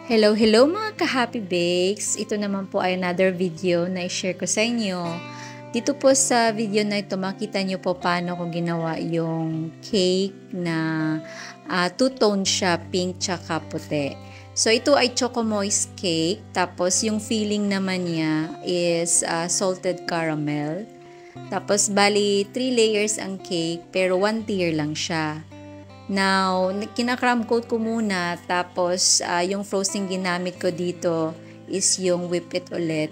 Hello mga ka-Happy Bakes! Ito naman po ay another video na i-share ko sa inyo. Dito po sa video na ito, makita nyo po paano ko ginawa yung cake na two-tone siya, pink tsaka puti. So ito ay Choco Moist cake, tapos yung filling naman niya is salted caramel. Tapos bali 3 layers ang cake pero 1 tier lang siya. Now, kinakram coat ko muna, tapos yung frosting ginamit ko dito is yung whip it ulit.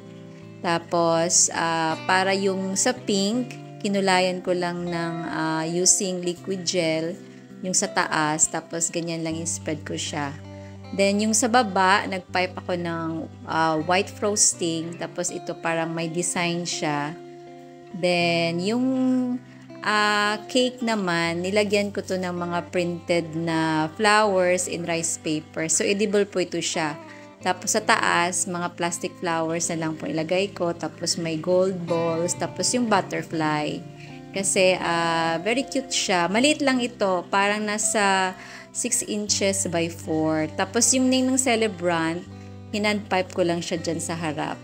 Tapos, para yung sa pink, kinulayan ko lang ng using liquid gel, yung sa taas, tapos ganyan lang yung spread ko siya. Then, yung sa baba, nagpipe ako ng white frosting, tapos ito parang may design siya. Then, yung cake naman, nilagyan ko to ng mga printed na flowers in rice paper. So, edible po ito siya. Tapos sa taas, mga plastic flowers na lang po ilagay ko. Tapos may gold balls. Tapos yung butterfly. Kasi very cute siya. Maliit lang ito. Parang nasa 6 inches by 4. Tapos yung name ng celebrant, hinandpipe ko lang siya dyan sa harap.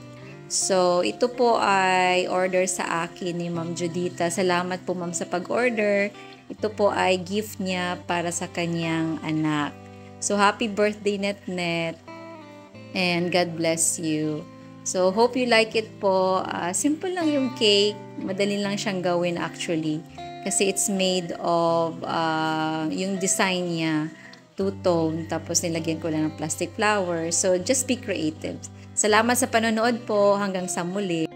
So, ito po ay order sa akin ni Ma'am Judita. Salamat po Ma'am sa pag-order. Ito po ay gift niya para sa kanyang anak. So, happy birthday Netnet. And God bless you. So, hope you like it po. Simple lang yung cake. Madali lang siyang gawin actually. Kasi it's made of, yung design niya, two-tone. Tapos nilagyan ko lang ng plastic flowers. So, just be creative. Salamat sa panonood po. Hanggang sa muli.